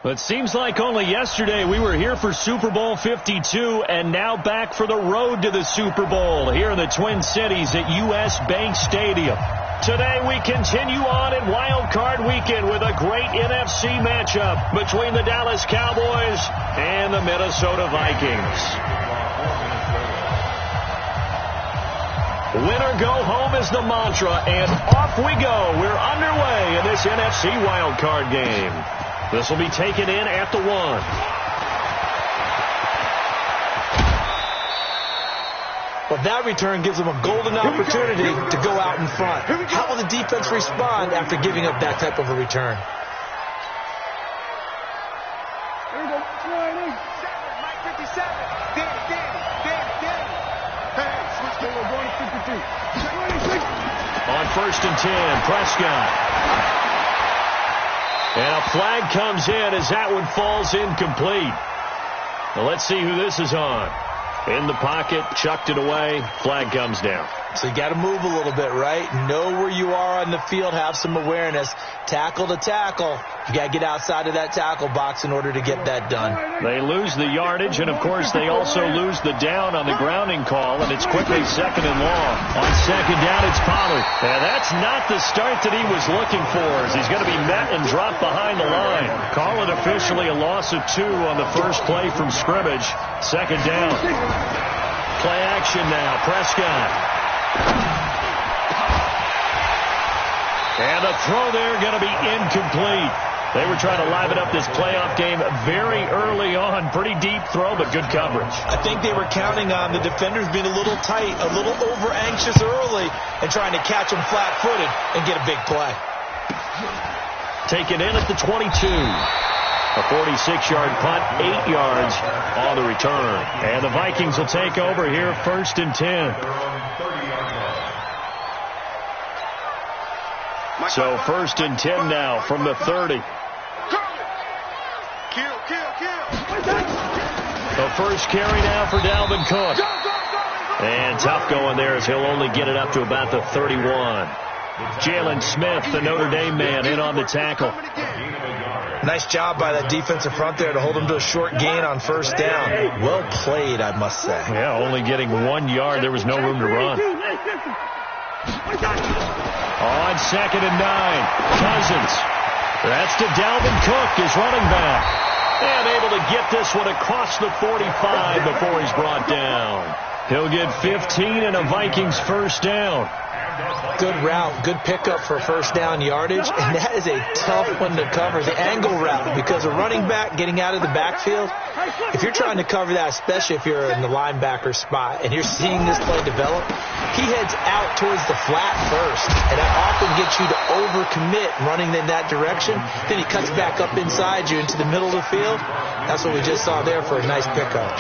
It seems like only yesterday we were here for Super Bowl 52 and now back for the road to the Super Bowl here in the Twin Cities at U.S. Bank Stadium. Today we continue on in Wild Card Weekend with a great NFC matchup between the Dallas Cowboys and the Minnesota Vikings. Win or go home is the mantra, and off we go. We're underway in this NFC Wild Card game. This will be taken in at the 1. Well, that return gives them a golden opportunity to go out in front. How will the defense respond after giving up that type of a return? Here we go. 20. Mike 57. Danny. Hey, switch to going to 53. On 1st and 10, Prescott. And a flag comes in as that one falls incomplete. Well, let's see who this is on. In the pocket, chucked it away, flag comes down. So you got to move a little bit, right? Know where you are on the field, have some awareness. Tackle to tackle. You got to get outside of that tackle box in order to get that done. They lose the yardage, and of course they also lose the down on the grounding call, and it's quickly 2nd and long. On 2nd down, it's Pollard. And that's not the start that he was looking for, as he's going to be met and dropped behind the line. Call it officially a loss of 2 on the first play from scrimmage. 2nd down. Play action now. Prescott. And the throw there going to be incomplete. They were trying to liven up this playoff game very early on. Pretty deep throw, but good coverage. I think they were counting on the defenders being a little tight, a little over-anxious early, and trying to catch them flat-footed and get a big play. Taken in at the 22. A 46-yard punt, 8 yards on the return. And the Vikings will take over here, 1st and 10. So 1st and 10 now from the 30. The first carry now for Dalvin Cook. And tough going there as he'll only get it up to about the 31. Jalen Smith, the Notre Dame man, in on the tackle. Nice job by that defensive front there to hold him to a short gain on 1st down. Well played, I must say. Yeah, only getting 1 yard. There was no room to run. On 2nd and 9, Cousins. That's to Dalvin Cook, his running back. And able to get this one across the 45 before he's brought down. He'll get 15 and a Vikings 1st down. Good route, good pickup for 1st down yardage, and that is a tough one to cover, the angle route, because a running back getting out of the backfield, if you're trying to cover that, especially if you're in the linebacker spot and you're seeing this play develop, he heads out towards the flat first, and that often gets you to overcommit running in that direction. Then he cuts back up inside you into the middle of the field. That's what we just saw there for a nice pickup.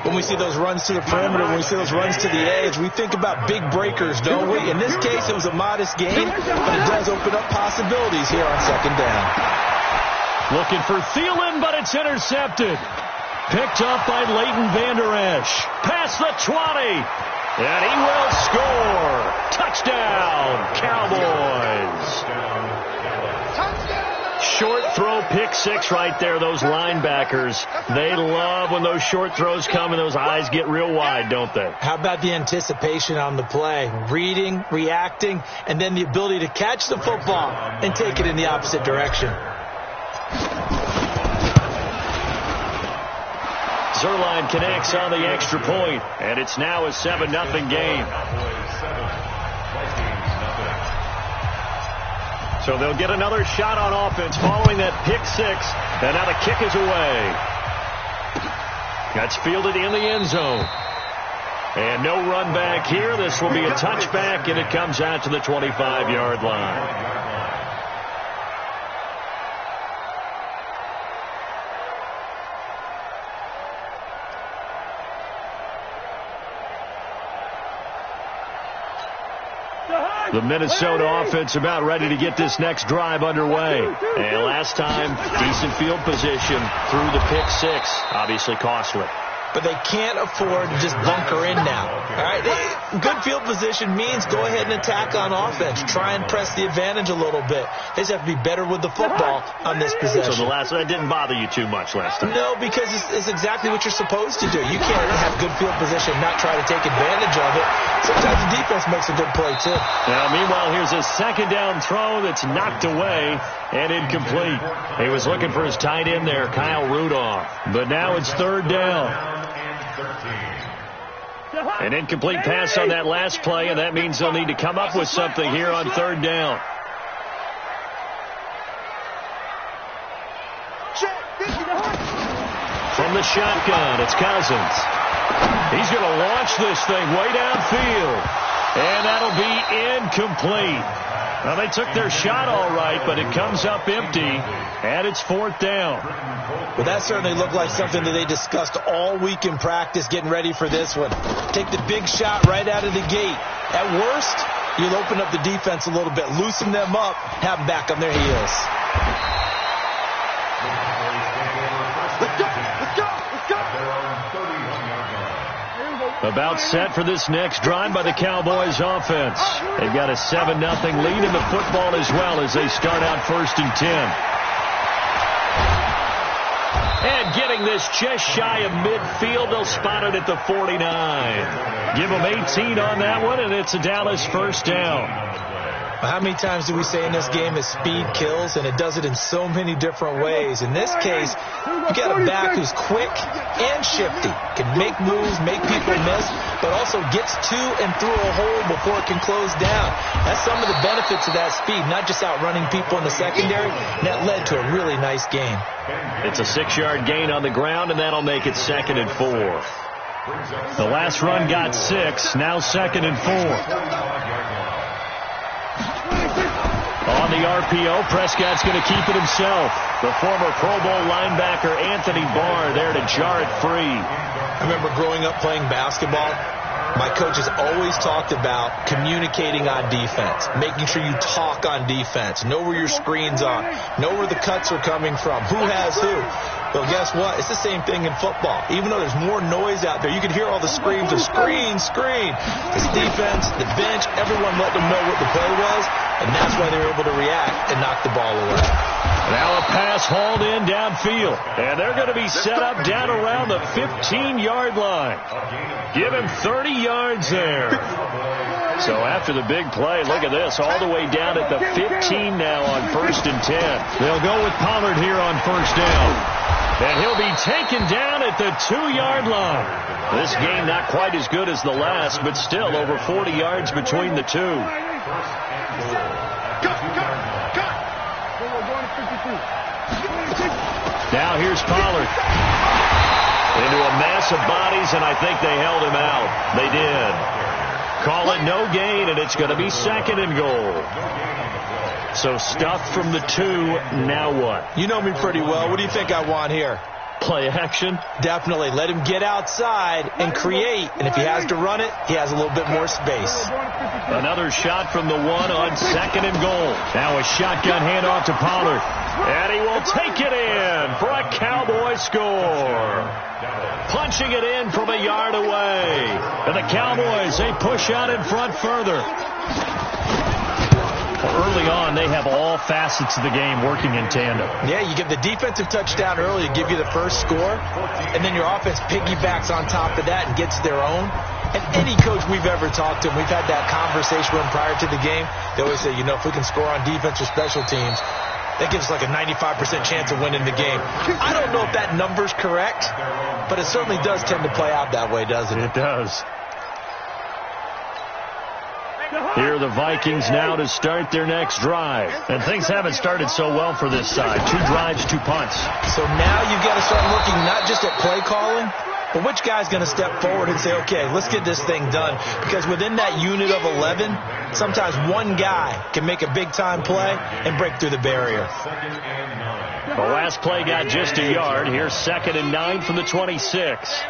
When we see those runs to the perimeter, when we see those runs to the edge, we think about big breakers, don't we? In this case, it was a modest gain, but it does open up possibilities here on 2nd down. Looking for Thielen, but it's intercepted. Picked up by Leighton Vander Esch. Past the 20. And he will score. Touchdown, Cowboys. Short throw, pick 6 right there. Those linebackers, they love when those short throws come and those eyes get real wide, don't they? How about the anticipation on the play? Reading, reacting, and then the ability to catch the football and take it in the opposite direction. Zerline connects on the extra point, and it's now a 7-0 game. So they'll get another shot on offense following that pick 6, and now the kick is away. That's fielded in the end zone. And no run back here. This will be a touchback, and it comes out to the 25-yard line. The Minnesota offense about ready to get this next drive underway. And last time, decent field position through the pick 6. Obviously costly. but they can't afford to just bunker in now. All right, good field position means go ahead and attack on offense. Try and press the advantage a little bit. They just have to be better with the football on this possession. So that didn't bother you too much last time? No, because it's exactly what you're supposed to do. You can't have good field position and not try to take advantage of it. Sometimes the defense makes a good play, too. Now, meanwhile, here's a second down throw that's knocked away and incomplete. He was looking for his tight end there, Kyle Rudolph. But now it's third down. An incomplete pass on that last play, and that means they'll need to come up with something here on third down. From the shotgun, it's Cousins. He's going to launch this thing way downfield, and that'll be incomplete. Well, they took their shot all right, but it comes up empty, and it's fourth down. Well, that certainly looked like something that they discussed all week in practice getting ready for this one. Take the big shot right out of the gate. At worst, you'll open up the defense a little bit, loosen them up, have them back on their heels. Let's go! Let's go! Let's go! About set for this next drive by the Cowboys offense. They've got a 7-0 lead in the football as well as they start out 1st and 10. And getting this just shy of midfield, they'll spot it at the 49. Give them 18 on that one, and it's a Dallas first down. How many times do we say in this game is speed kills, and it does it in so many different ways. In this case, you got a back who's quick and shifty, can make moves, make people miss, but also gets to and through a hole before it can close down. That's some of the benefits of that speed, not just outrunning people in the secondary. And that led to a really nice game. It's a 6-yard gain on the ground, and that'll make it 2nd and 4. The last run got 6, now 2nd and 4. On the RPO, Prescott's going to keep it himself. The former Pro Bowl linebacker Anthony Barr there to jar it free. I remember growing up playing basketball. My coaches always talked about communicating on defense, making sure you talk on defense, know where your screens are, know where the cuts are coming from, who has who. Well, guess what? It's the same thing in football. Even though there's more noise out there, you can hear all the screams of screen, screen. This defense, the bench, everyone let them know what the play was, and that's why they were able to react and knock the ball away. Now a pass hauled in downfield, and they're going to be set up down around the 15-yard line. Give him 30 yards there. So after the big play, look at this, all the way down at the 15 now on 1st and 10. They'll go with Pollard here on 1st down. And he'll be taken down at the 2-yard line. This game not quite as good as the last, but still over 40 yards between the two. Now here's Pollard. Into a mass of bodies, and I think they held him out. They did. Call it no gain, and it's going to be 2nd and goal. So stuffed from the 2, now what? You know me pretty well. What do you think I want here? Play action? Definitely. Let him get outside and create. And if he has to run it, he has a little bit more space. Another shot from the 1 on 2nd and goal. Now a shotgun handoff to Pollard. And he will take it in for a Cowboy score. Punching it in from a yard away. And the Cowboys, they push out in front further. Early on, they have all facets of the game working in tandem. Yeah, you get the defensive touchdown early to give you the first score, and then your offense piggybacks on top of that and gets their own. And any coach we've ever talked to, we've had that conversation with them prior to the game, they always say, you know, if we can score on defense or special teams, that gives us like a 95% chance of winning the game. I don't know if that number's correct, but it certainly does tend to play out that way, doesn't it? It does. Here are the Vikings now to start their next drive. And things haven't started so well for this side. 2 drives, 2 punts. So now you've got to start looking not just at play calling, but which guy's going to step forward and say, okay, let's get this thing done. Because within that unit of 11, sometimes one guy can make a big-time play and break through the barrier. The last play got just a yard. Here's 2nd and 9 from the 26.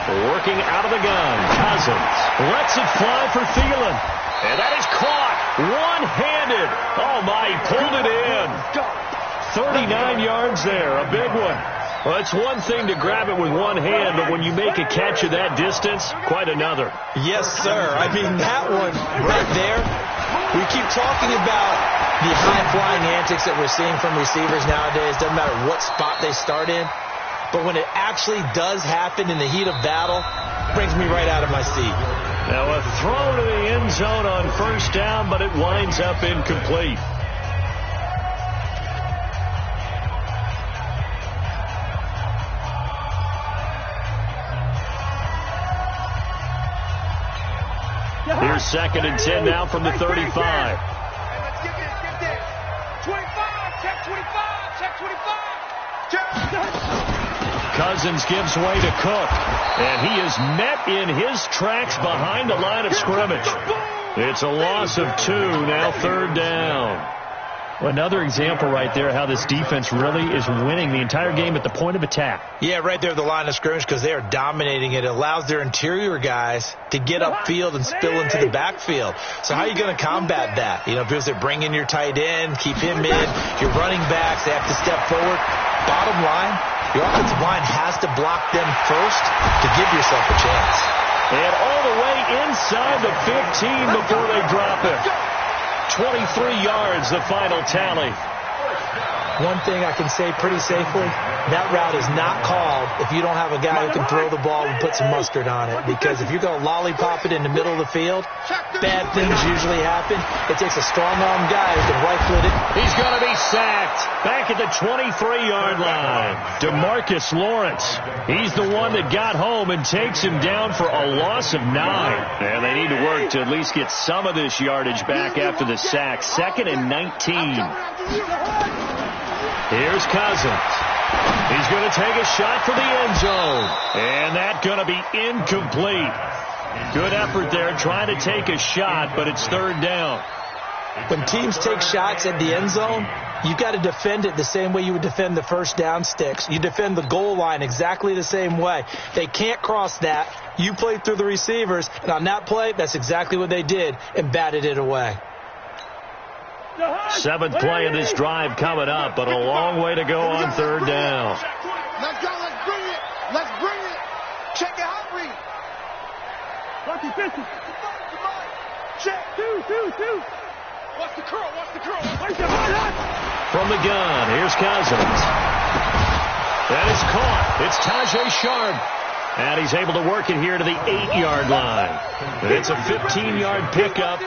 Working out of the gun. Cousins lets it fly for Thielen. And that is caught. One-handed. Oh, my, he pulled it in. 39 yards there. A big one. Well, it's one thing to grab it with one hand, but when you make a catch of that distance, quite another. Yes, sir. I mean, that one right there, we keep talking about the high-flying antics that we're seeing from receivers nowadays. Doesn't matter what spot they start in. But when it actually does happen in the heat of battle, it brings me right out of my seat. Now a throw to the end zone on first down, but it winds up incomplete. Here's 2nd and 10 now from the 35. Let's get this. 25, check 25, check 25. Check. Cousins gives way to Cook, and he is met in his tracks behind the line of scrimmage. It's a loss of 2, now 3rd down. Well, another example right there how this defense really is winning the entire game at the point of attack. Yeah, right there at the line of scrimmage because they are dominating it. It allows their interior guys to get upfield and spill into the backfield. So how are you going to combat that? You know, because they're bringing your tight end, keep him in. Your running backs, they have to step forward. Bottom line, your offensive line has to block them first to give yourself a chance. And all the way inside the 15 before they drop it. 23 yards, the final tally. One thing I can say pretty safely, that route is not called if you don't have a guy who can throw the ball and put some mustard on it. Because if you're going to lollipop it in the middle of the field, bad things usually happen. It takes a strong-arm guy who can rifle it. He's going to be sacked back at the 23-yard line. DeMarcus Lawrence, he's the one that got home and takes him down for a loss of 9. And they need to work to at least get some of this yardage back after the sack. 2nd and 19. Here's Cousins. He's going to take a shot for the end zone. And that's going to be incomplete. Good effort there trying to take a shot, but it's 3rd down. When teams take shots at the end zone, you got to defend it the same way you would defend the first down sticks. You defend the goal line exactly the same way. They can't cross that. You play through the receivers, and on that play, that's exactly what they did and batted it away. 7th play of this drive coming up, but a long way to go on 3rd down. Let's go. Let's bring it. Let's bring it. Check it out, read. Watch it, 50. Check. 2. Watch the curl. From the gun, here's Cousins. That is caught. It's Tajay Sharp. And he's able to work it here to the 8-yard line. It's a 15-yard pickup,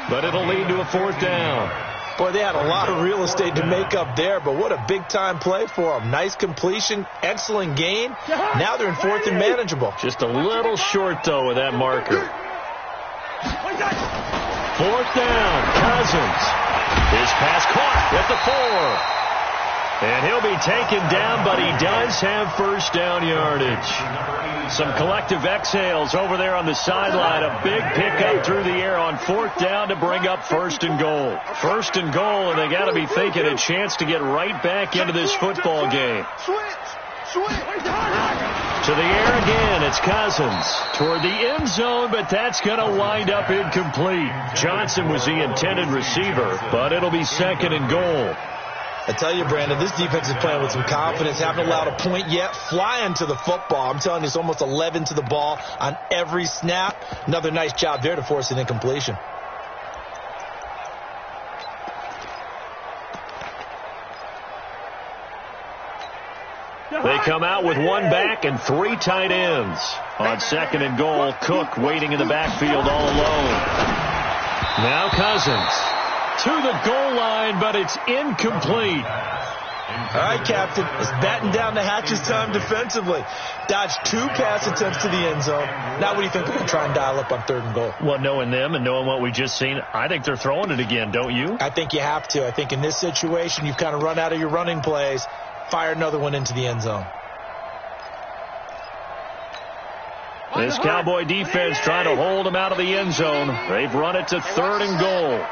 but it'll lead to a 4th down. Boy, they had a lot of real estate to make up there, but what a big-time play for them. Nice completion, excellent gain. Now they're in 4th and manageable. Just a little short, though, with that marker. 4th down, Cousins. His pass caught at the 4. And he'll be taken down, but he does have first down yardage. Some collective exhales over there on the sideline. A big pickup through the air on 4th down to bring up 1st and goal. 1st and goal, and they got to be thinking a chance to get right back into this football game. To the air again, it's Cousins. Toward the end zone, but that's going to wind up incomplete. Johnson was the intended receiver, but it'll be 2nd and goal. I tell you, Brandon, this defense is playing with some confidence. Haven't allowed a point yet. Flying to the football. I'm telling you, it's almost 11 to the ball on every snap. Another nice job there to force an incompletion. They come out with 1 back and 3 tight ends. On 2nd and goal, Cook waiting in the backfield all alone. Now Cousins. To the goal line, but it's incomplete. All right, Captain. It's batten down the hatches time defensively. Dodged 2 pass attempts to the end zone. Now what do you think they're going to try and dial up on 3rd and goal? Well, knowing them and knowing what we just seen, I think they're throwing it again, don't you? I think you have to. I think in this situation, you've kind of run out of your running plays. Fire another one into the end zone. This Cowboy defense trying to hold them out of the end zone. They've run it to 3rd and goal.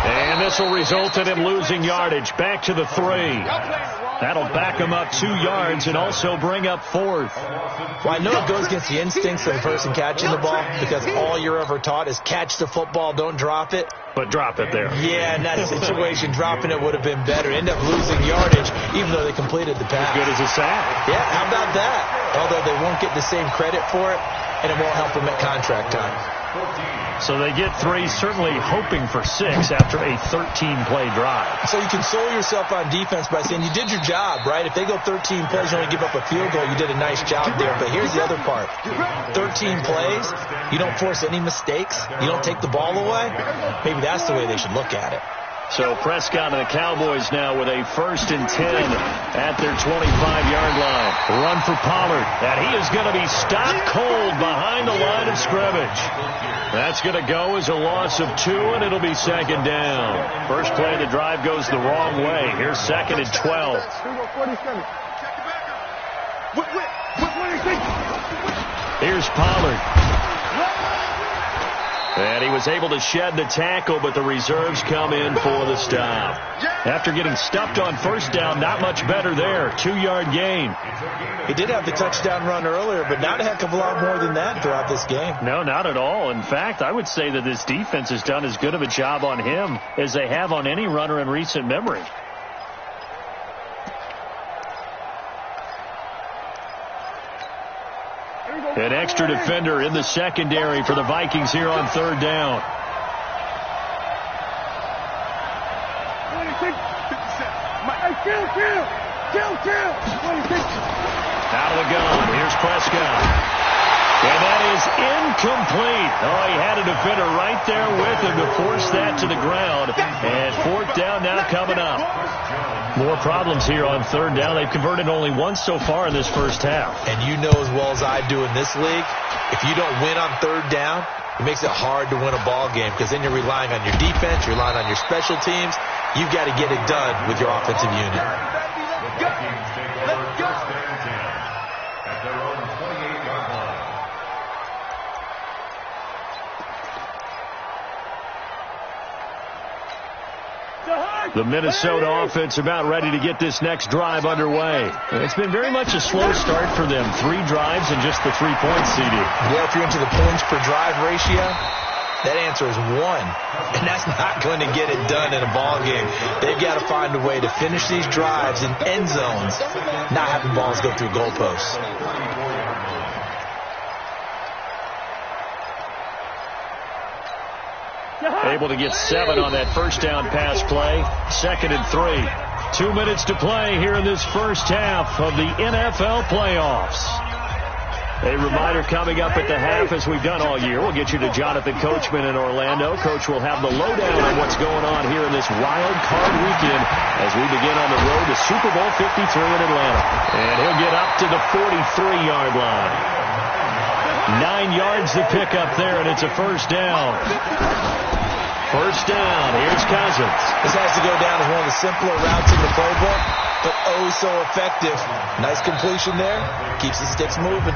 And this will result in him losing yardage back to the 3. That'll back him up 2 yards and also bring up 4th. Well, I know it goes against the instincts of the person catching the ball because all you're ever taught is catch the football, don't drop it. But drop it there. Yeah, in that situation, dropping it would have been better. End up losing yardage, even though they completed the pass. As good as a sack. Yeah, how about that? Although they won't get the same credit for it, and it won't help them at contract time. So they get 3, certainly hoping for 6 after a 13-play drive. So you console yourself on defense by saying you did your job, right? If they go 13 plays, you only give up a field goal, you did a nice job there. But here's the other part. 13 plays, you don't force any mistakes, you don't take the ball away. Maybe that's the way they should look at it. So Prescott and the Cowboys now with a 1st and 10 at their 25-yard line. Run for Pollard. And he is going to be stopped cold behind the line of scrimmage. That's going to go as a loss of 2, and it'll be 2nd down. First play of the drive goes the wrong way. Here's 2nd and 12. Here's Pollard. And he was able to shed the tackle, but the reserves come in for the stop. After getting stuffed on 1st down, not much better there. 2-yard gain. He did have the touchdown run earlier, but not a heck of a lot more than that throughout this game. No, not at all. In fact, I would say that this defense has done as good of a job on him as they have on any runner in recent memory. An extra defender in the secondary for the Vikings here on 3rd down. Out of the gun. Here's Prescott. And that is incomplete. Oh, he had a defender right there with him to force that to the ground. And 4th down now coming up. More problems here on 3rd down. They've converted only once so far in this first half. And you know as well as I do in this league, if you don't win on 3rd down, it makes it hard to win a ball game because then you're relying on your defense, you're relying on your special teams. You've got to get it done with your offensive unit. The Minnesota offense about ready to get this next drive underway. It's been very much a slow start for them. 3 drives and just the 3 points, CD. Yeah, if you're into the points per drive ratio, that answer is 1. And that's not going to get it done in a ball game. They've got to find a way to finish these drives in end zones, not having balls go through goalposts. Able to get 7 on that 1st down pass play. 2nd and 3. 2 minutes to play here in this first half of the NFL playoffs. A reminder coming up at the half, as we've done all year. We'll get you to Jonathan Coachman in Orlando. Coach will have the lowdown on what's going on here in this wild card weekend as we begin on the road to Super Bowl 53 in Atlanta. And he'll get up to the 43-yard line. 9 yards to pick up there, and it's a 1st down. 1st down. Here's Cousins. This has to go down as one of the simpler routes in the playbook, but oh so effective. Nice completion there. Keeps the sticks moving.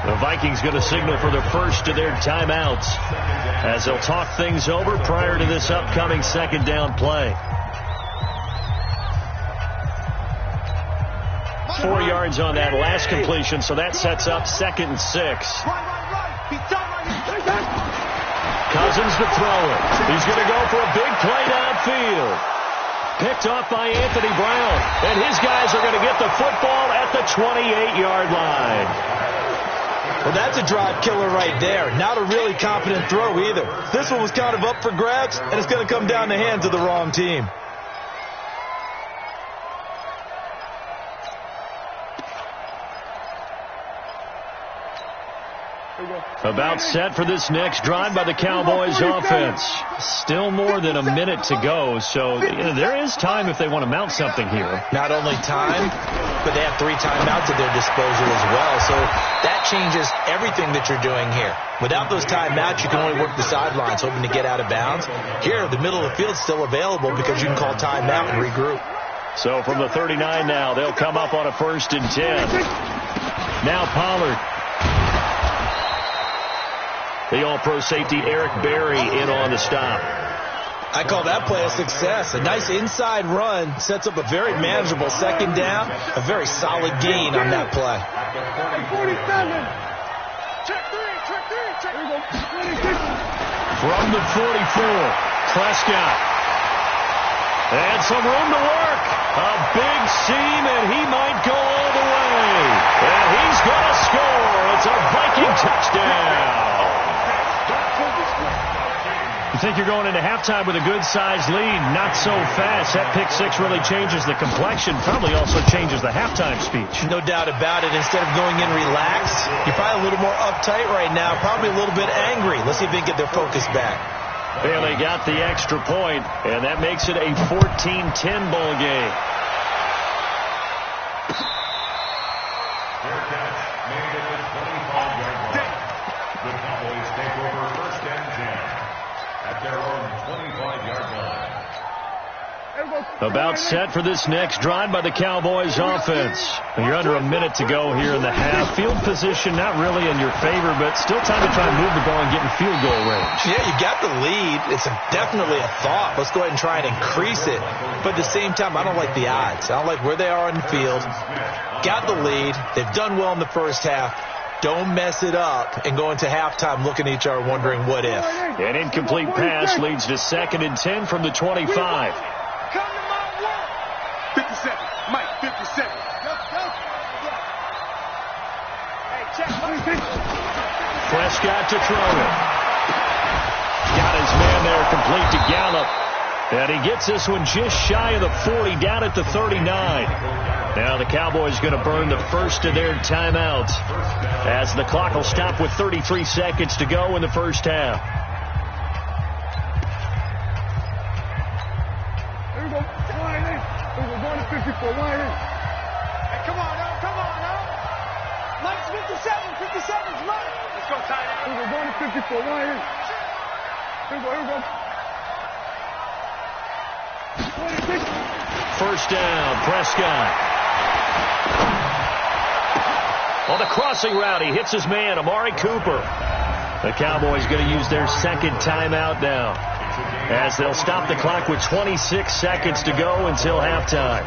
The Vikings going to signal for the first of their timeouts as they'll talk things over prior to this upcoming 2nd down play. 4 yards on that last completion, so that sets up 2nd and 6. Cousins to throw it. He's going to go for a big play downfield. Picked off by Anthony Brown. And his guys are going to get the football at the 28-yard line. Well, that's a drive killer right there. Not a really confident throw either. This one was kind of up for grabs, and it's going to come down the hands of the wrong team. About set for this next drive by the Cowboys offense. Still more than a minute to go, so there is time if they want to mount something here. Not only time, but they have 3 timeouts at their disposal as well, so that changes everything that you're doing here. Without those timeouts, you can only work the sidelines, hoping to get out of bounds. Here, the middle of the field's still available because you can call timeout and regroup. So from the 39 now, they'll come up on a 1st and 10. Now Pollard. The All-Pro safety Eric Berry in on the stop. I call that play a success. A nice inside run sets up a very manageable second down, a very solid gain on that play. 47. Check three. From the 44, Prescott. And some room to work. A big seam, and he might go all the way. And he's going to score. It's a Viking touchdown. You think you're going into halftime with a good-sized lead. Not so fast. That pick six really changes the complexion. Probably also changes the halftime speech. No doubt about it. Instead of going in relaxed, you're probably a little more uptight right now. Probably a little bit angry. Let's see if they can get their focus back. Well, they got the extra point, and that makes it a 14-10 ball game. Fair catch made at the 25-yard line. The Cowboys take over 1st and 10 at their own 25-yard line. About set for this next drive by the Cowboys offense. You're under a minute to go here in the half. Field position not really in your favor, but still time to try and move the ball and get in field goal range. Yeah, you got the lead. It's definitely a thought. Let's go ahead and try and increase it. But at the same time, I don't like the odds. I don't like where they are on the field. Got the lead. They've done well in the first half. Don't mess it up and go into halftime looking at each other wondering what if. An incomplete pass leads to 2nd and 10 from the 25. 57. Mike, 57. Hey, check. Prescott to throw it. Got his man there complete to Gallup. And he gets this one just shy of the 40, down at the 39. Now the Cowboys going to burn the first of their timeouts as the clock will stop with 33 seconds to go in the first half. Here we go. Line in. We're going to 54. Line in. Hey, come on now. Mike's 57. 57's Mike. Let's go, tight end. We're going to 54. Line in. Here we go. First down, Prescott. On the crossing route, he hits his man, Amari Cooper. The Cowboys going to use their second timeout now, as they'll stop the clock with 26 seconds to go until halftime.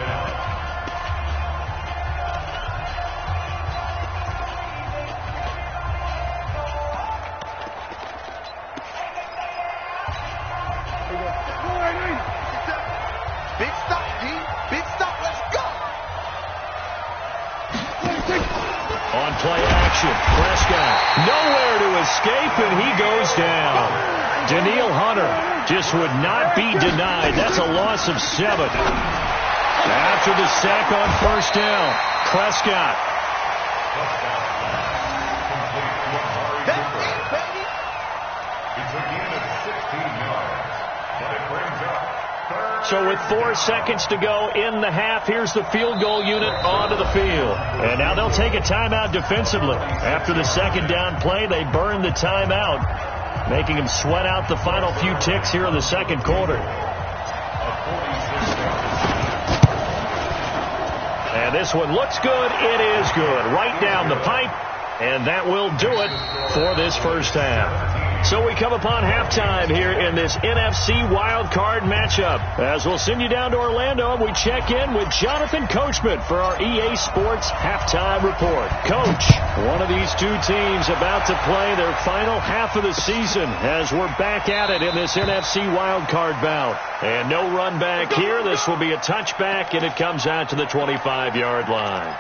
Big stop, D. Big stop. Let's go. On play action, Prescott nowhere to escape, and he goes down. Danielle Hunter just would not be denied. That's a loss of 7. After the sack on first down, Prescott. That's it, baby. It's a gain of 16 yards, but it brings up 3rd. So with 4 seconds to go in the half, here's the field goal unit onto the field. And now they'll take a timeout defensively. After the second down play, they burn the timeout, making them sweat out the final few ticks here in the second quarter. And this one looks good. It is good. Right down the pipe. And that will do it for this first half. So we come upon halftime here in this NFC wildcard matchup. As we'll send you down to Orlando, and we check in with Jonathan Coachman for our EA Sports Halftime Report. Coach, one of these two teams about to play their final half of the season as we're back at it in this NFC wildcard bout. And no run back here. This will be a touchback, and it comes out to the 25-yard line.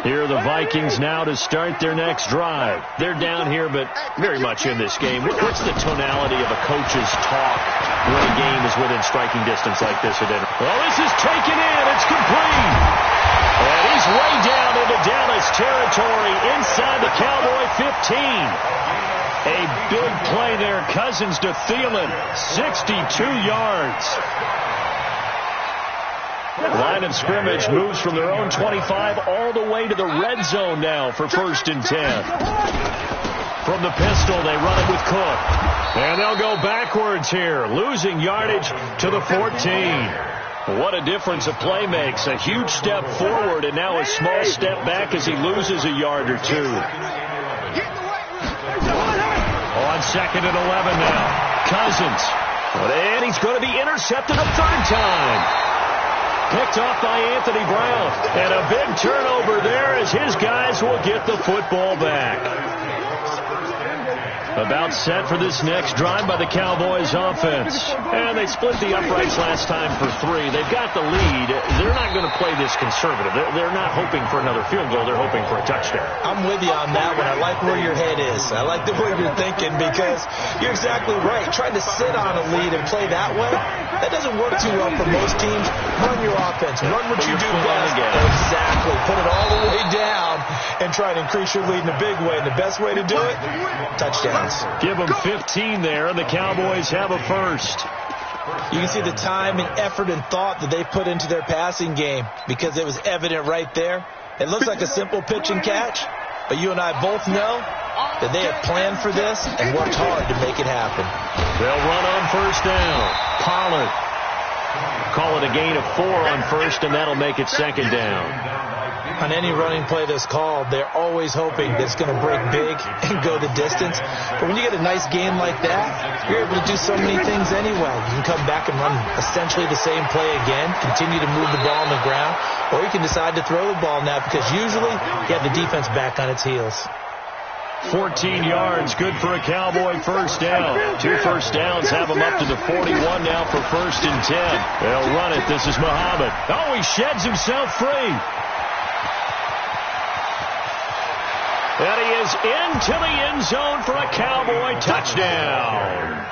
Here are the Vikings now to start their next drive. They're down here, but very much in this game. What's the tonality of a coach's talk when a game is within striking distance like this at dinner? Well, this is taken in. It's complete. And he's way down into Dallas territory inside the Cowboy 15. A big play there. Cousins to Thielen. 62 yards. Line of scrimmage moves from their own 25 all the way to the red zone now for 1st and 10. From the pistol, they run it with Cook. And they'll go backwards here, losing yardage to the 14. What a difference a play makes. A huge step forward and now a small step back as he loses a yard or two. On on 2nd and 11 now. Cousins. And he's going to be intercepted a third time. Picked off by Anthony Brown. And a big turnover there as his guys will get the football back. About set for this next drive by the Cowboys offense. And they split the uprights last time for 3. They've got the lead. They're not going to play this conservative. They're not hoping for another field goal. They're hoping for a touchdown. I'm with you on that one. I like where your head is. I like the way you're thinking because you're exactly right. Trying to sit on a lead and play that way, that doesn't work too well for most teams. Run your offense. Run what you do best. Exactly. Put it all the way down and try to increase your lead in a big way. And the best way to do it, touchdowns. Give them 15 there, and the Cowboys have a first. You can see the time and effort and thought that they put into their passing game because it was evident right there. It looks like a simple pitch and catch, but you and I both know that they have planned for this and worked hard to make it happen. They'll run on first down. Pollard. Call it a gain of 4 on first, and that'll make it second down. On any running play that's called, they're always hoping that it's going to break big and go the distance. But when you get a nice game like that, you're able to do so many things anyway. You can come back and run essentially the same play again, continue to move the ball on the ground, or you can decide to throw the ball now because usually you have the defense back on its heels. 14 yards, good for a Cowboy first down. 2 first downs have them up to the 41 now for 1st and 10. They'll run it. This is Muhammad. Oh, he sheds himself free. And he is into the end zone for a Cowboy touchdown.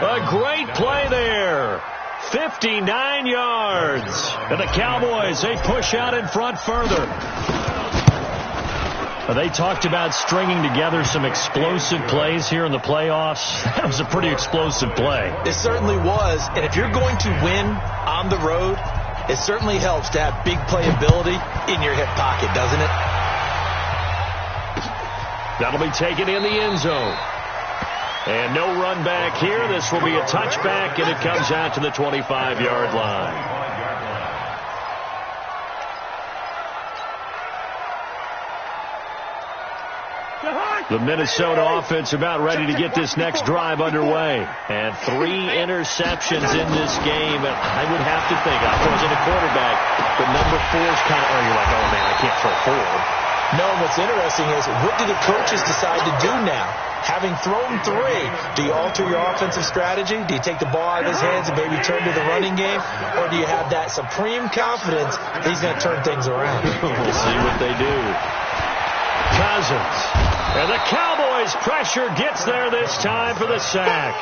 A great play there. 59 yards. And the Cowboys, they push out in front further. They talked about stringing together some explosive plays here in the playoffs. That was a pretty explosive play. It certainly was. And if you're going to win on the road, it certainly helps to have big playability in your hip pocket, doesn't it? That'll be taken in the end zone. And no run back here. This will be a touchback, and it comes out to the 25-yard line. The Minnesota offense about ready to get this next drive underway. And 3 interceptions in this game. And I would have to think, I wasn't a quarterback, but number 4 is kind of, you're like, oh, man, I can't throw 4. No, what's interesting is, what do the coaches decide to do now? Having thrown 3, do you alter your offensive strategy? Do you take the ball out of his hands and maybe turn to the running game? Or do you have that supreme confidence that he's going to turn things around? We'll see what they do. Cousins. And the Cowboys' pressure gets there this time for the sack.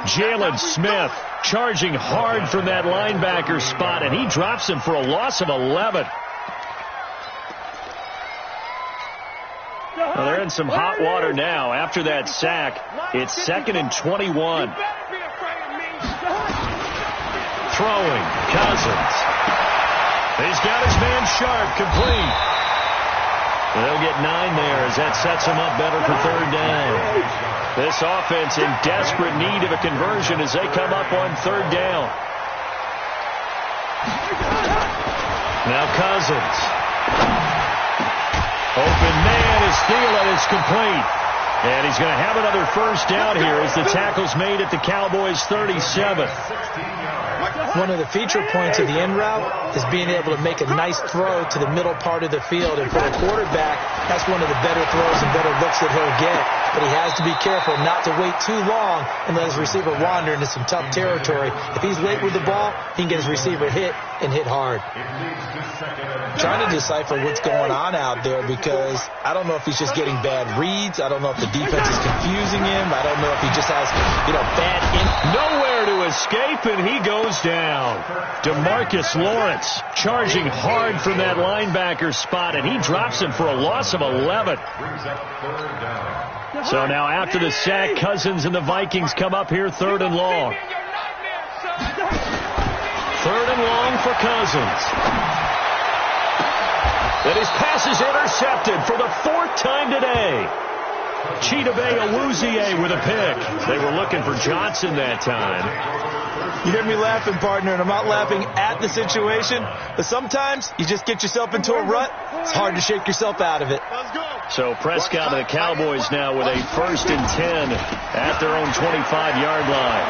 Jalen Smith charging hard from that linebacker spot, and he drops him for a loss of 11. Well, they're in some hot water now. After that sack, it's 2nd and 21. Throwing, Cousins. He's got his man sharp, complete. They'll get 9 there as that sets him up better for 3rd down. This offense in desperate need of a conversion as they come up on 3rd down. Now Cousins. Open man is Thielen. It's complete. And he's going to have another first down here as the tackle's made at the Cowboys' 37. One of the feature points of the end route is being able to make a nice throw to the middle part of the field. And for a quarterback, that's one of the better throws and better looks that he'll get. But he has to be careful not to wait too long and let his receiver wander into some tough territory. If he's late with the ball, he can get his receiver hit and hit hard. I'm trying to decipher what's going on out there because I don't know if he's just getting bad reads. I don't know if the defense is confusing him. I don't know if he just has, bad nowhere to escape, and he goes down. DeMarcus Lawrence charging hard from that linebacker spot, and he drops him for a loss of 11. So now after the sack, Cousins and the Vikings come up here 3rd and long. 3rd and long for Cousins. And his pass is intercepted for the 4th time today. Chidobe with a pick. They were looking for Johnson that time. You hear me laughing, partner, and I'm not laughing at the situation, but sometimes you just get yourself into a rut. It's hard to shake yourself out of it. So Prescott and the Cowboys now with a 1st and 10 at their own 25-yard line.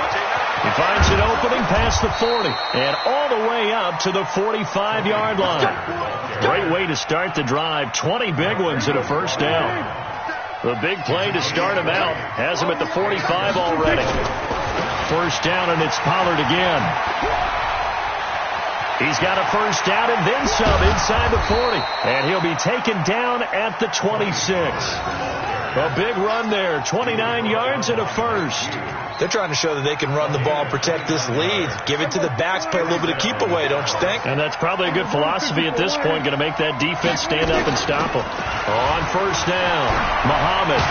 He finds an opening past the 40 and all the way up to the 45-yard line. Great way to start the drive. 20 big ones and a 1st down. The big play to start him out has him at the 45 already. 1st down, and it's Pollard again. He's got a 1st down and then some inside the 40. And he'll be taken down at the 26. A big run there, 29 yards and a 1st. They're trying to show that they can run the ball and protect this lead. Give it to the backs, play a little bit of keep away, don't you think? And that's probably a good philosophy at this point, going to make that defense stand up and stop them. On 1st down, Muhammad.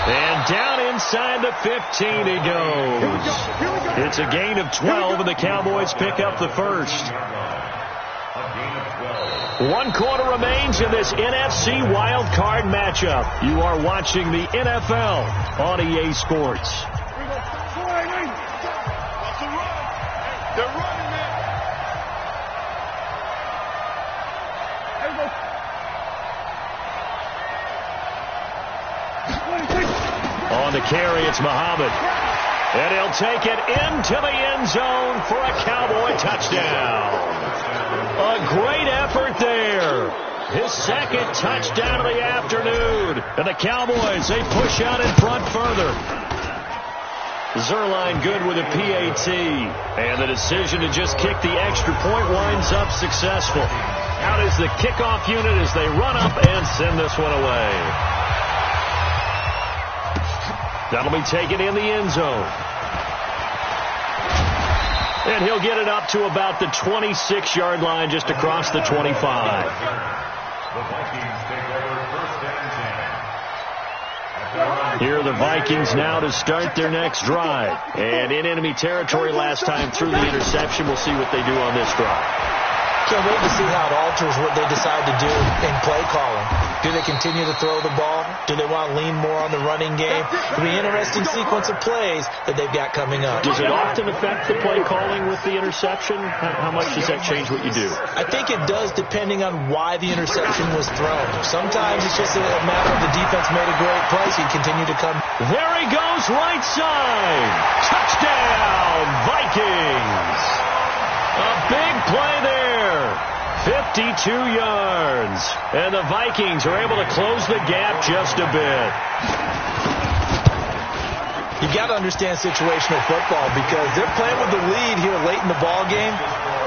And down inside the 15 he goes. It's a gain of 12, and the Cowboys pick up the 1st. 1 quarter remains in this NFC Wild Card matchup. You are watching the NFL on EA Sports. They're running it. On the carry, it's Muhammad. And he'll take it into the end zone for a Cowboy touchdown. A great effort there. His 2nd touchdown of the afternoon. And the Cowboys, they push out in front further. Zerline good with a PAT. And the decision to just kick the extra point winds up successful. Out is the kickoff unit as they run up and send this one away. That'll be taken in the end zone. And he'll get it up to about the 26-yard line just across the 25. The Vikings take over 1st and 10. Here are the Vikings now to start their next drive. And in enemy territory last time through the interception. We'll see what they do on this drive. Can't wait to see how it alters what they decide to do in play calling. Do they continue to throw the ball? Do they want to lean more on the running game? It'll be an interesting sequence of plays that they've got coming up. Does it often affect the play calling with the interception? How much does that change what you do? I think it does depending on why the interception was thrown. Sometimes it's just a matter of the defense made a great play, so you continue to come. There he goes, right side. Touchdown, Vikings. A big play there. 52 yards. And the Vikings are able to close the gap just a bit. You got to understand situational football because they're playing with the lead here late in the ball game.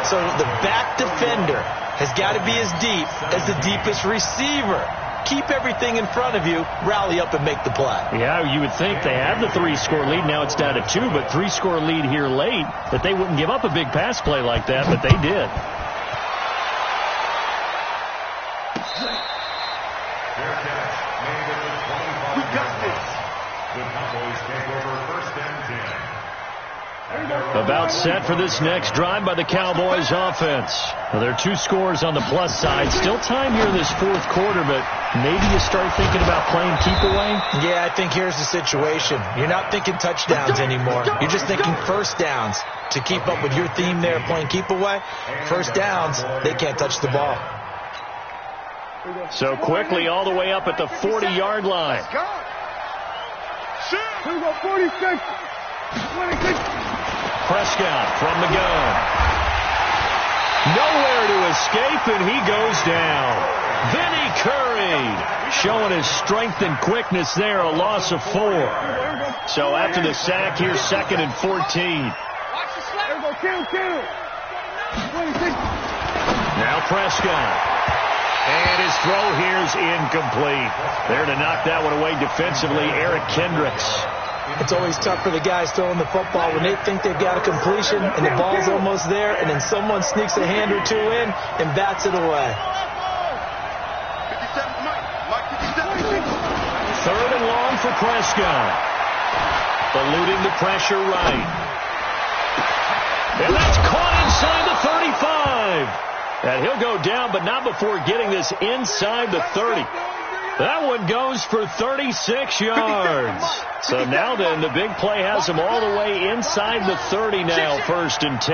So the back defender has got to be as deep as the deepest receiver. Keep everything in front of you, rally up and make the play. Yeah, you would think they had the 3-score lead. Now it's down to 2, but 3-score lead here late, that they wouldn't give up a big pass play like that, but they did. We got this. The Cowboys take over 1st and 10. About set for this next drive by the Cowboys offense. Well, there are 2 scores on the plus side. Still time here in this 4th quarter, but maybe you start thinking about playing keep away? Yeah, I think here's the situation. You're not thinking touchdowns anymore. You're just thinking 1st downs. To keep up with your theme there, playing keep away, 1st downs, they can't touch the ball. So quickly all the way up at the 40-yard line. Here we go, 46. 26. Prescott from the gun. Nowhere to escape, and he goes down. Vinny Curry showing his strength and quickness there, a loss of 4. So after the sack, here's 2nd and 14. Kill. 26. Now Prescott. And his throw here's incomplete. There to knock that one away defensively, Eric Kendricks. It's always tough for the guys throwing the football when they think they've got a completion and the ball's almost there, and then someone sneaks a hand or 2 in and bats it away. 3rd and long for Prescott. Eluding the pressure right. And that's caught inside the 35. And he'll go down, but not before getting this inside the 30. That one goes for 36 yards. So now then, the big play has them all the way inside the 30 now, 1st and 10.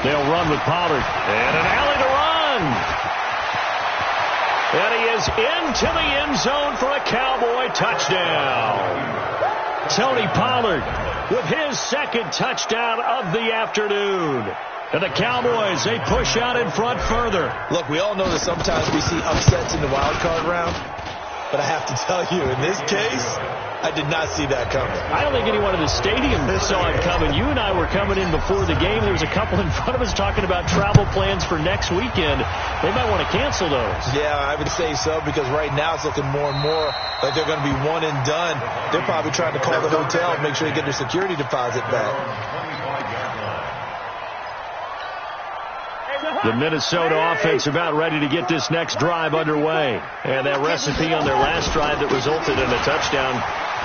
They'll run with Pollard. And an alley to run. And he is into the end zone for a Cowboy touchdown. Tony Pollard with his 2nd touchdown of the afternoon. And the Cowboys, they push out in front further. Look, we all know that sometimes we see upsets in the wild card round. But I have to tell you, in this case, I did not see that coming. I don't think anyone in the stadium saw it coming. You and I were coming in before the game. There was a couple in front of us talking about travel plans for next weekend. They might want to cancel those. Yeah, I would say so, because right now it's looking more and more like they're going to be one and done. They're probably trying to call the hotel and make sure they get their security deposit back. The Minnesota offense about ready to get this next drive underway. And that recipe on their last drive that resulted in a touchdown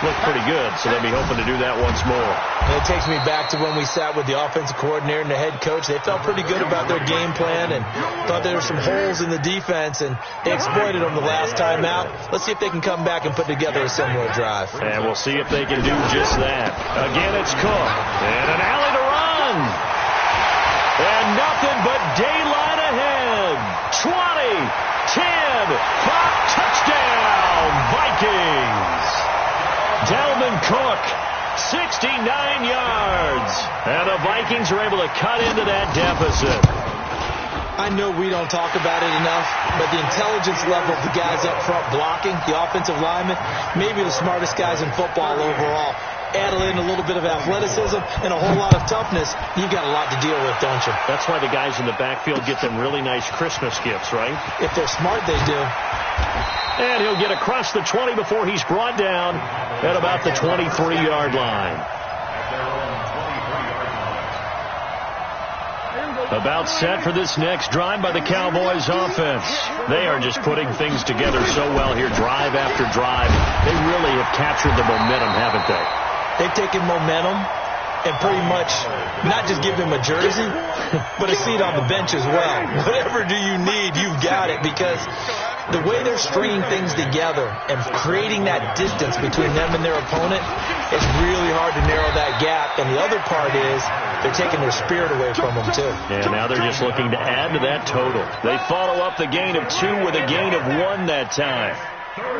looked pretty good, so they'll be hoping to do that once more. And it takes me back to when we sat with the offensive coordinator and the head coach. They felt pretty good about their game plan and thought there were some holes in the defense, and they exploited them the last time out. Let's see if they can come back and put together a similar drive. And we'll see if they can do just that. Again, it's Cook. And an alley to run. And nothing but daylight ahead. 20, 10, 5, touchdown, Vikings. Dalvin Cook, 69 yards. And the Vikings are able to cut into that deficit. I know we don't talk about it enough, but the intelligence level of the guys up front blocking, the offensive linemen, maybe the smartest guys in football overall. Add in a little bit of athleticism and a whole lot of toughness, you've got a lot to deal with, don't you? That's why the guys in the backfield get them really nice Christmas gifts, right? If they're smart, they do. And he'll get across the 20 before he's brought down at about the 23-yard line. About set for this next drive by the Cowboys offense. They are just putting things together so well here, drive after drive. They really have captured the momentum, haven't they? They've taken momentum and pretty much not just give him a jersey, but a seat on the bench as well. Whatever do you need, you've got it, because the way they're stringing things together and creating that distance between them and their opponent, it's really hard to narrow that gap. And the other part is they're taking their spirit away from them, too. And now they're just looking to add to that total. They follow up the gain of 2 with a gain of 1 that time.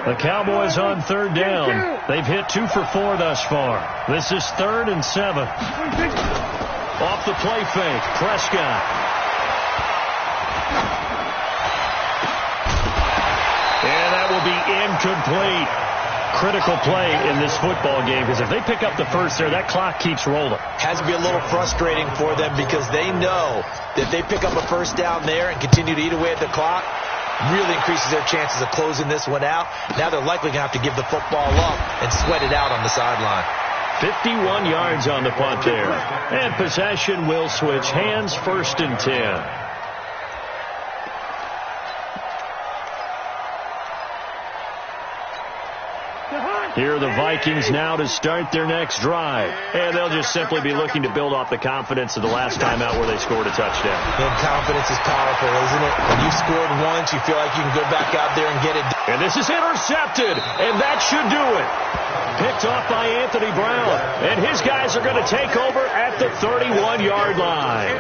The Cowboys on 3rd down. They've hit 2 for 4 thus far. This is 3rd and 7. Off the play fake, Prescott. And that will be incomplete. Critical play in this football game, because if they pick up the first there, that clock keeps rolling. Has to be a little frustrating for them, because they know that they pick up a first down there and continue to eat away at the clock, really increases their chances of closing this one out. Now they're likely going to have to give the football up and sweat it out on the sideline. 51 yards on the punt there. And possession will switch hands, 1st and 10. Here are the Vikings now to start their next drive. And they'll just simply be looking to build off the confidence of the last time out where they scored a touchdown. And confidence is powerful, isn't it? When you've scored once, you feel like you can go back out there and get it. And this is intercepted, and that should do it. Picked off by Anthony Brown. And his guys are going to take over at the 31-yard line.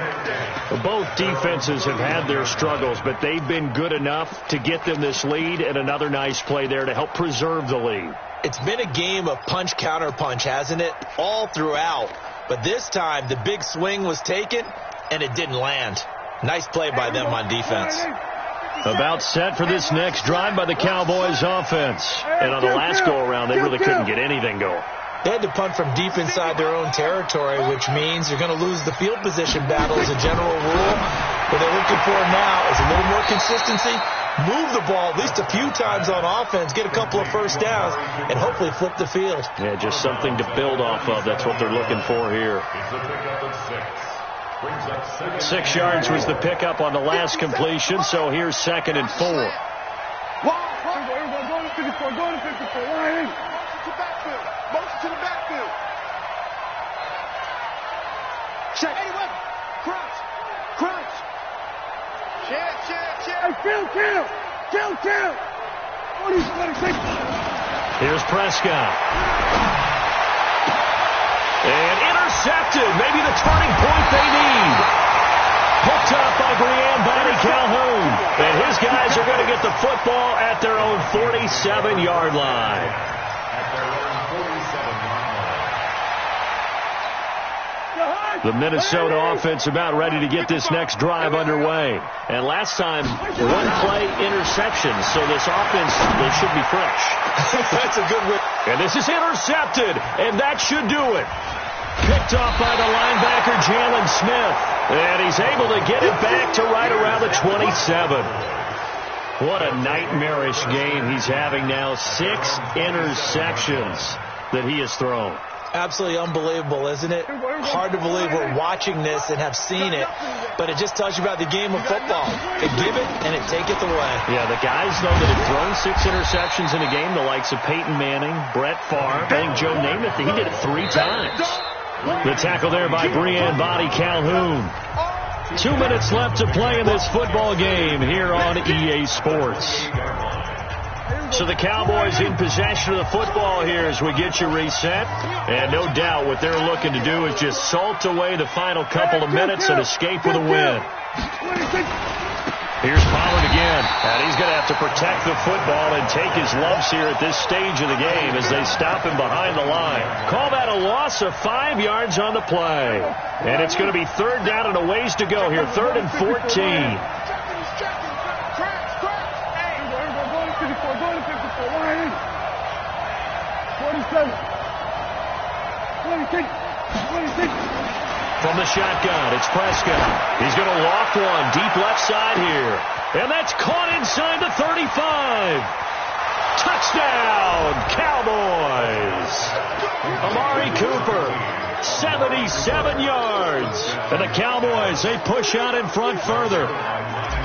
Both defenses have had their struggles, but they've been good enough to get them this lead, and another nice play there to help preserve the lead. It's been a game of punch, counter punch, hasn't it? All throughout. But this time, the big swing was taken, and it didn't land. Nice play by them on defense. About set for this next drive by the Cowboys offense. And on the last go-around, they really couldn't get anything going. They had to punt from deep inside their own territory, which means you're going to lose the field position battle as a general rule. What they're looking for now is a little more consistency. Move the ball at least a few times on offense, get a couple of first downs, and hopefully flip the field. Yeah, just something to build off of. That's what they're looking for here. 6 yards was the pickup on the last completion, so here's 2nd and 4. Go to 54, go to 54. Motion to the backfield. Check. Crouch. Chill. Hey, Phil. Kill. Here's Prescott. And intercepted. Maybe the turning point they need. Picked up by Calhoun. And his guys are going to get the football at their own 47-yard line. The Minnesota offense about ready to get this next drive underway. And last time, one-play interception, so this offense, they should be fresh. That's a good win. And this is intercepted, and that should do it. Picked off by the linebacker, Jalen Smith. And he's able to get it back to right around the 27. What a nightmarish game he's having now. 6 interceptions that he has thrown. Absolutely unbelievable, isn't it? Hard to believe we're watching this and have seen it, but it just tells you about the game of football. They give it and it take it away. Yeah, the guys, though, that have thrown 6 interceptions in a game, the likes of Peyton Manning, Brett Favre, I think Joe Namath, he did it 3 times. The tackle there by Calhoun. 2 minutes left to play in this football game here on EA Sports. So the Cowboys in possession of the football here as we get you reset. And no doubt what they're looking to do is just salt away the final couple of minutes and escape with a win. Here's Pollard again. And he's going to have to protect the football and take his lumps here at this stage of the game as they stop him behind the line. Call that a loss of 5 yards on the play. And it's going to be 3rd down and a ways to go here. 3rd and 14. 27. 26. From the shotgun, it's Prescott. He's going to loft one deep left side here. And that's caught inside the 35. Touchdown, Cowboys. Amari Cooper, 77 yards. And the Cowboys, they push out in front further.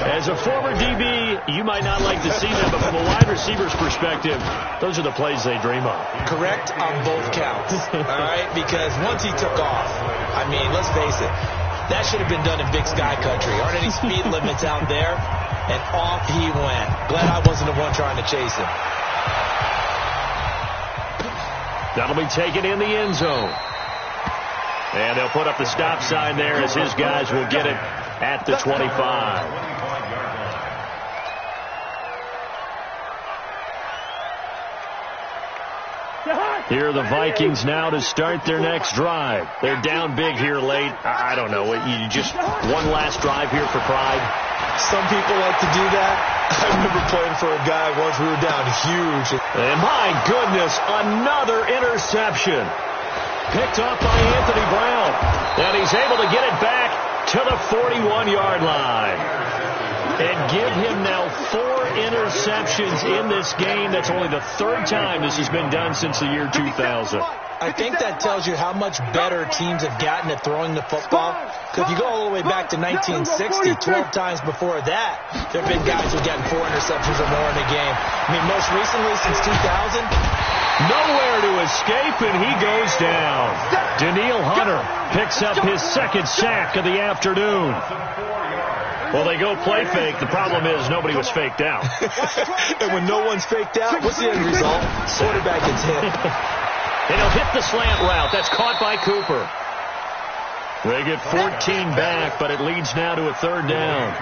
As a former DB, you might not like to see that, but from a wide receiver's perspective, those are the plays they dream of. Correct on both counts, all right? Because once he took off, I mean, let's face it, that should have been done in Big Sky Country. Aren't any speed limits out there? And off he went. Glad I wasn't the one trying to chase him. That'll be taken in the end zone. And they'll put up the stop sign there as his guys will get it at the 25. Here are the Vikings now to start their next drive. They're down big here late. I don't know. You just one last drive here for pride. Some people like to do that. I remember playing for a guy once we were down huge. And my goodness, another interception. Picked up by Anthony Brown. And he's able to get it back to the 41-yard line. And give him now 4 interceptions in this game. That's only the 3rd time this has been done since the year 2000. I think that tells you how much better teams have gotten at throwing the football. Because if you go all the way back to 1960, 12 times before that, there have been guys who've gotten 4 interceptions or more in a game. I mean, most recently, since 2000, nowhere to escape, and he goes down. Daniil Hunter picks up his 2nd sack of the afternoon. Well, they go play fake. The problem is nobody was faked out. And when no one's faked out, what's the end result? Quarterback gets hit. And he'll hit the slant route. That's caught by Cooper. They get 14 back, but it leads now to a 3rd down.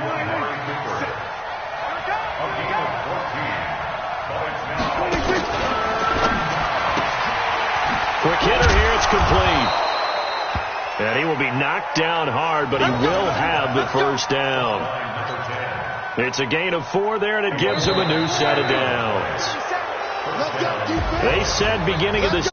Quick hitter here. It's complete. And he will be knocked down hard, but he will have the 1st down. It's a gain of 4 there, and it gives him a new set of downs. They said beginning of the